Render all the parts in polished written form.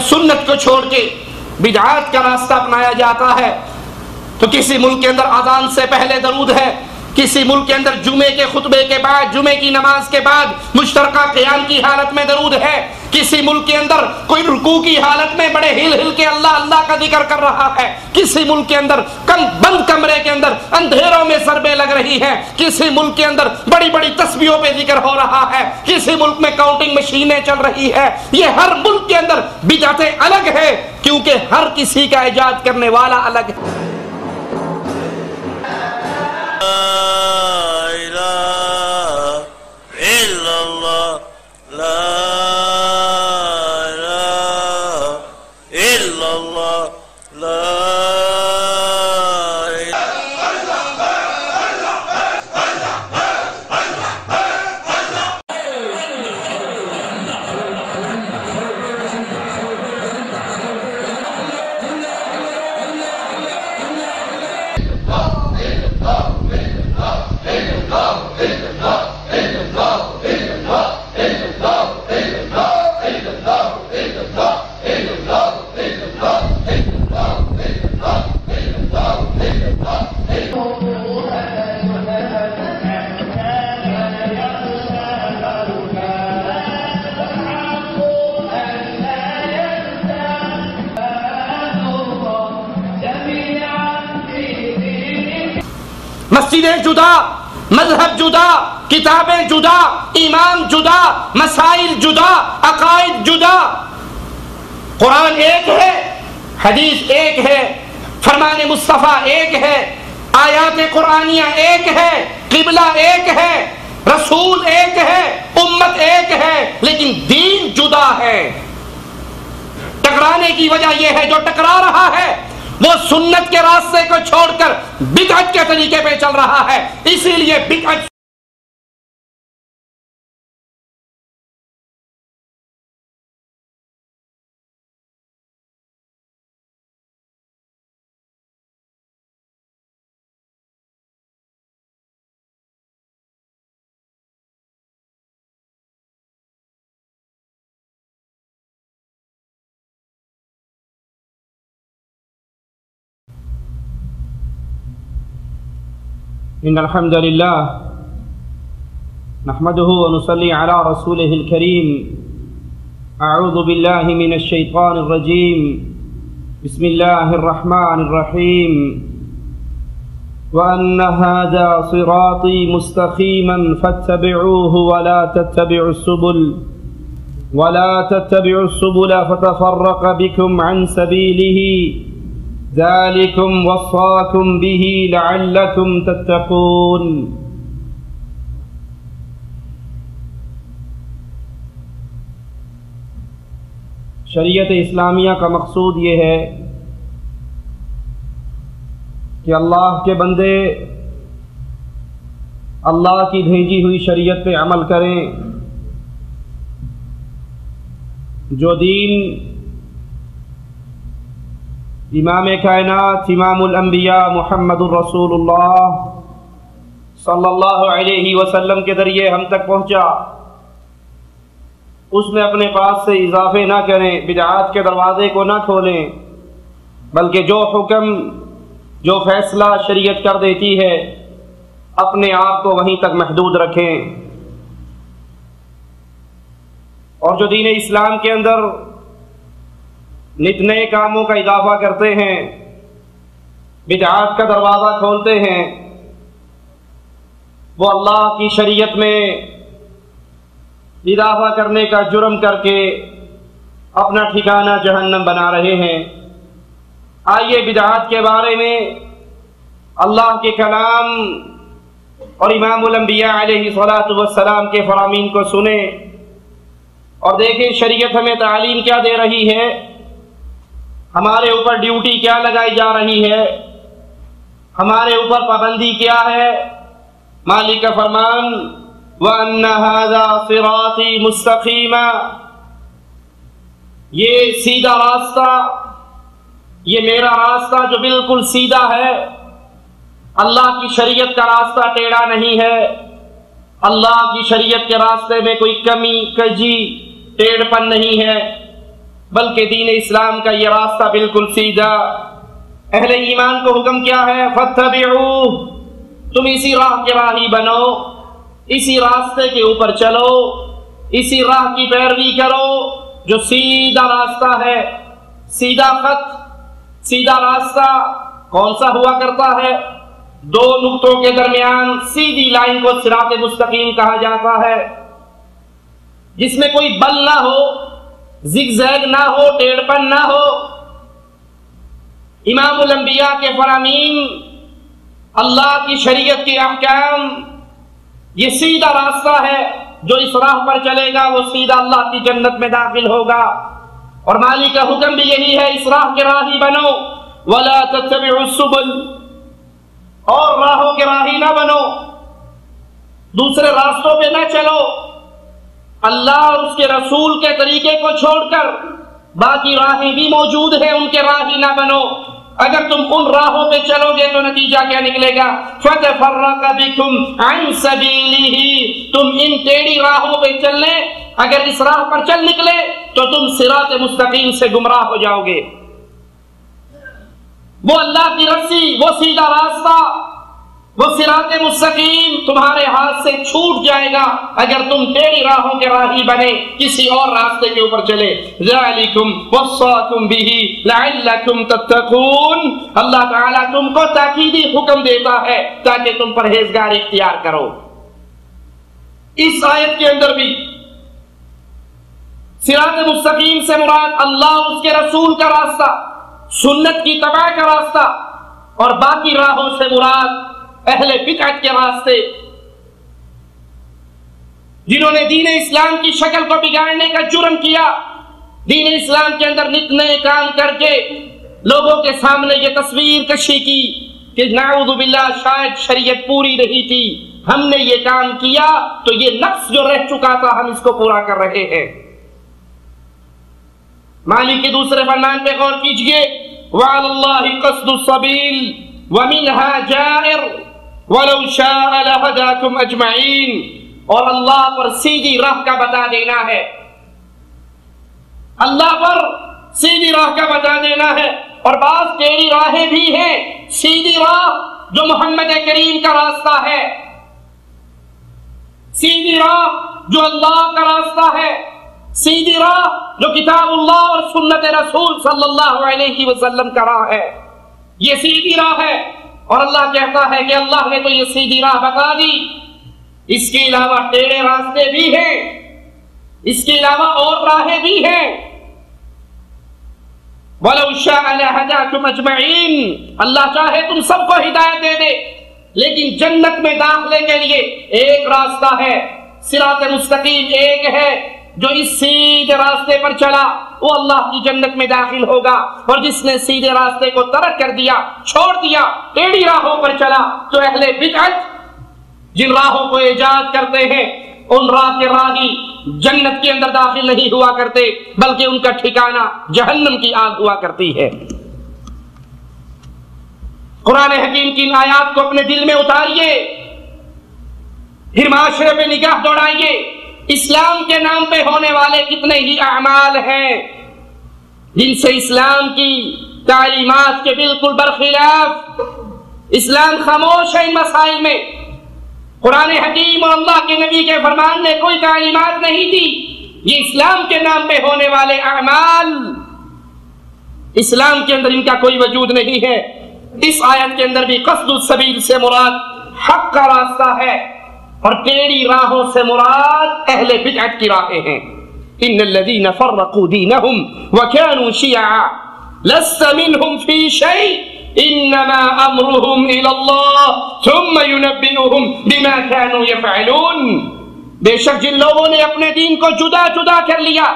سنت کو چھوڑ کے بدعات کا راستہ اپنایا جاتا ہے تو کسی ملک کے اندر اذان سے پہلے درود ہے، کسی ملک کے اندر جمعے کے خطبے کے بعد، جمعے کی نماز کے بعد مشترکہ قیام کی حالت میں درود ہے، کسی ملک کے اندر کوئی رکوع کی حالت میں بڑے ہل ہل کے اللہ اللہ کا ذکر کر رہا ہے، کسی ملک کے اندر بند کمرے کے اندر اندھیروں میں ضربیں لگ رہی ہیں، کسی ملک کے اندر بڑی بڑی تسبیحوں پہ ذکر ہو رہا ہے، کسی ملک میں کاؤنٹنگ مشینیں چل رہی ہے۔ یہ ہر ملک کے اندر بدعتیں الگ ہے کیونکہ ہر کسی کا ایجاد کرنے والا الگ ہے۔ مسجدیں جدا، مذہب جدا، کتابیں جدا، امام جدا، مسائل جدا، عقائد جدا۔ قرآن ایک ہے، حدیث ایک ہے، فرمان مصطفیٰ ایک ہے، آیات قرآنیہ ایک ہے، قبلہ ایک ہے، رسول ایک ہے، امت ایک ہے، لیکن دین جدا ہے۔ ٹکرانے کی وجہ یہ ہے جو ٹکرا رہا ہے وہ سنت کے راستے کو چھوڑ کر بدعت کے طریقے پہ چل رہا ہے، اسی لیے بدعت إن الحمد لله نحمده ونصلي على رسوله الكريم أعوذ بالله من الشيطان الرجيم بسم الله الرحمن الرحيم وأن هذا صراطي مستقيما فاتبعوه ولا تتبعوا السبل فتفرق بكم عن سبيله ذلكم وصاكم به لعلكم تتقون۔ شریعت اسلامیہ کا مقصود یہ ہے کہ اللہ کے بندے اللہ کی بھیجی ہوئی شریعت پہ عمل کریں، جو دین امام کائنات امام الانبیاء محمد الرسول اللہ صلی اللہ علیہ وسلم کے ذریعے ہم تک پہنچا اس میں اپنے پاس سے اضافے نہ کریں، بدعات کے دروازے کو نہ کھولیں، بلکہ جو حکم جو فیصلہ شریعت کر دیتی ہے اپنے آپ کو وہیں تک محدود رکھیں، اور جو دین اسلام کے اندر نت نئے کاموں کا اضافہ کرتے ہیں، بدعات کا دروازہ کھولتے ہیں، وہ اللہ کی شریعت میں اضافہ کرنے کا جرم کر کے اپنا ٹھکانہ جہنم بنا رہے ہیں۔ آئیے بدعات کے بارے میں اللہ کے کلام اور امام الانبیاء علیہ الصلاۃ والسلام کے فرامین کو سنیں اور دیکھیں شریعت ہمیں تعلیم کیا دے رہی ہے، ہمارے اوپر ڈیوٹی کیا لگائی جا رہی ہے، ہمارے اوپر پابندی کیا ہے۔ مالک کا فرمان وَأَنَّ هَذَا صِرَاطِي مُسْتَقِيمًا، یہ سیدھا راستہ، یہ میرا راستہ جو بالکل سیدھا ہے، اللہ کی شریعت کا راستہ ٹیڑھا نہیں ہے، اللہ کی شریعت کے راستے میں کوئی کمی کجی ٹیڑھ پن نہیں ہے، بلکہ دین اسلام کا یہ راستہ بالکل سیدھا. اہل ایمان کو حکم کیا ہے؟ فاتبعوہ، تم اسی راہ کے راہی بنو، اسی راستے کے اوپر چلو، اسی راہ کی پیروی کرو جو سیدھا راستہ ہے. سیدھا خط، سیدھا راستہ کون سا ہوا کرتا ہے؟ دو نقطوں کے درمیان سیدھی لائن کو صراط مستقیم کہا جاتا ہے، جس میں کوئی بل نہ ہو، زگ زیگ نہ ہو، ٹیڑھ پن نہ ہو. امام الانبیاء کے فرامین، اللہ کی شریعت کے احکام، یہ سیدھا راستہ ہے. جو اس راہ پر چلے گا وہ سیدھا اللہ کی جنت میں داخل ہوگا. اور مالک کا حکم بھی یہی ہے، اس راہ کے راہی بنو. وَلَا تَتَّبِعُوا السُّبُلَ، اور راہوں کے راہی نہ بنو، دوسرے راستوں پہ نہ چلو. اللہ اور اس کے رسول کے طریقے کو چھوڑ کر باقی راہیں بھی موجود ہیں، ان کے راہی نہ بنو. اگر تم ان راہوں پہ چلو گے تو نتیجہ کیا نکلے گا؟ فَتَفَرَّقَ بِكُمْ عَنْ سَبِيلِهِ، تم ان ٹیڑھی راہوں پہ چلنے، اگر اس راہ پر چل نکلے تو تم صراط مستقیم سے گمراہ ہو جاؤ گے. وہ اللہ کی رسی، وہ سیدھا راستہ، وہ صراط مستقیم تمہارے ہاتھ سے چھوٹ جائے گا اگر تم ٹیڑھی راہوں کے راہی بنے، کسی اور راستے کے اوپر چلے. ذَلِكُمْ وَصَّاكُمْ بِهِ لَعَلَّكُمْ تَتَّقُونَ، اللہ تعالیٰ تم کو تاکیدی حکم دیتا ہے تاکہ تم پرہیزگاری اختیار کرو. اس آیت کے اندر بھی صراط مستقیم سے مراد اللہ اور اس کے رسول کا راستہ، سنت کی اتباع کا راستہ، اور باقی راہوں سے مراد اہل بدعت کے راستے، جنہوں نے دین اسلام کی شکل کو بگاڑنے کا جرم کیا، دین اسلام کے اندر نت نئے کام کر کے لوگوں کے سامنے یہ تصویر کشی کی کہ نعوذ باللہ شاید شریعت پوری نہیں تھی، ہم نے یہ کام کیا تو یہ نقص جو رہ چکا تھا ہم اس کو پورا کر رہے ہیں. مالک کے دوسرے فرمان پہ غور کیجئے، وَعَلَى اللَّهِ قَصْدُ السَّبِيلِ وَمِنْهَا جَائِرٌ وَلَوْ شَاءَ لَهَدَاكُمْ أَجْمَعِينَ، اور اللہ پر سیدھی راہ کا بتا دینا ہے، اللہ پر سیدھی راہ کا بتا دینا ہے. اور بعض ٹیڑھی راہیں بھی ہیں، سیدھی راہ جو محمد کریم کا راستہ ہے، سیدھی راہ جو اللہ کا راستہ ہے، سیدھی راہ جو کتاب اللہ اور سنت رسول صلی اللہ علیہ وسلم کا راہ ہے. یہ سیدھی راہ ہے، اور اللہ کہتا ہے کہ اللہ نے تو یہ سیدھی راہ بتا دی، اس کے علاوہ ٹیڑھے راستے بھی ہیں، اس کے علاوہ اور راہیں بھی ہیں. وَلَوْ شَاءَ لَهَدَاكُمْ أَجْمَعِينَ، اللہ چاہے تم سب کو ہدایت دے دے، لیکن جنت میں داخلے کے لیے ایک راستہ ہے، صراط مستقیم ایک ہے. جو اس سیدھے راستے پر چلا وہ اللہ کی جنت میں داخل ہوگا، اور جس نے سیدھے راستے کو ترک کر دیا، چھوڑ دیا، ٹیڑھی راہوں پر چلا، تو اہل بدعت جن راہوں کو ایجاد کرتے ہیں ان راہ کے راہی جنت کے اندر داخل نہیں ہوا کرتے، بلکہ ان کا ٹھکانہ جہنم کی آگ ہوا کرتی ہے. قرآن حکیم کی ان آیات کو اپنے دل میں اتاریے، پھر معاشرے پہ نگاہ دوڑائیے. اسلام کے نام پہ ہونے والے کتنے ہی اعمال ہیں جن سے اسلام کی تعلیمات کے بالکل برخلاف اسلام خاموش ہے. ان مسائل میں قرآن حکیم اور اللہ کے نبی کے فرمان نے کوئی تعلیمات نہیں دی. یہ اسلام کے نام پہ ہونے والے اعمال، اسلام کے اندر ان کا کوئی وجود نہیں ہے. اس آیت کے اندر بھی قصد السبیل سے مراد حق کا راستہ ہے، اور ٹیڑھی راہوں سے مراد اہل بدعت کی راہیں ہیں. ان الذين فرقوا دينهم وكانوا شيعا لست منهم في شيء انما امرهم الى الله ثم ينبئهم بما كانوا يفعلون. بے شک جن لوگوں نے اپنے دین کو جدا جدا کر لیا،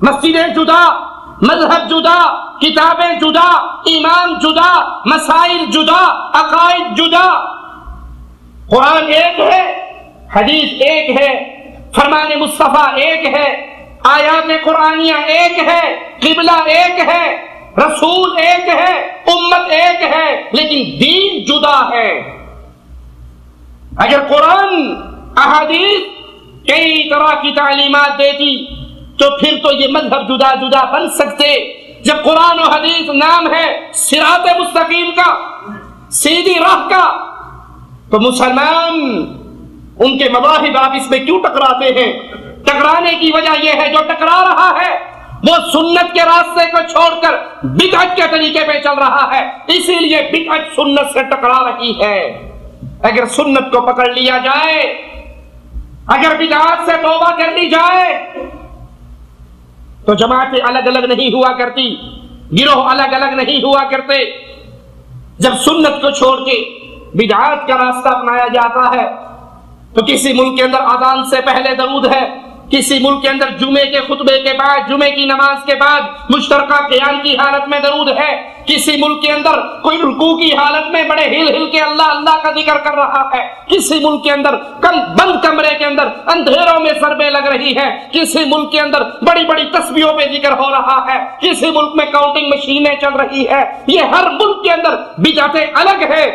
مسجدیں جدا، مذہب جدا، کتابیں جدا، ایمان جدا، مسائل جدا، عقائد جدا، قرآن ایک ہے، حدیث ایک ہے، فرمان مصطفیٰ ایک ہے، آیات قرآنیہ ایک ہے، قبلہ ایک ہے، رسول ایک ہے، امت ایک ہے، لیکن دین جدا ہے. اگر قرآن احادیث کئی طرح کی تعلیمات دیتی تو پھر تو یہ مذہب جدا جدا بن سکتے. جب قرآن و حدیث نام ہے صراط مستقیم کا، سیدھی راہ کا، تو مسلمان ان کے مذاہب آپ اس میں کیوں ٹکراتے ہیں؟ ٹکرانے کی وجہ یہ ہے جو ٹکرا رہا ہے وہ سنت کے راستے کو چھوڑ کر بدعت کے طریقے پہ چل رہا ہے، اسی لیے بدعت سنت سے ٹکرا رہی ہے. اگر سنت کو پکڑ لیا جائے، اگر بدعات سے توبہ کر لی جائے تو جماعتیں الگ الگ نہیں ہوا کرتی، گروہ الگ الگ نہیں ہوا کرتے. جب سنت کو چھوڑ کے بدعات کا راستہ اپنایا جاتا ہے تو کسی ملک کے اندر اذان سے پہلے درود ہے، کسی ملک کے اندر جمعے کے خطبے کے بعد، جمعے کی نماز کے بعد مشترکہ قیام کی حالت میں درود ہے، کسی ملک کے اندر کوئی رکوع کی حالت میں بڑے ہل ہل کے اللہ اللہ کا ذکر کر رہا ہے، کسی ملک کے اندر بند کمرے کے اندر اندھیروں میں ضربیں لگ رہی ہیں، کسی ملک کے اندر بڑی بڑی تسبیحوں پہ ذکر ہو رہا ہے، کسی ملک میں کاؤنٹنگ مشینیں چل رہی ہے. یہ ہر ملک کے اندر بدعتیں الگ ہے.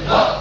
Allah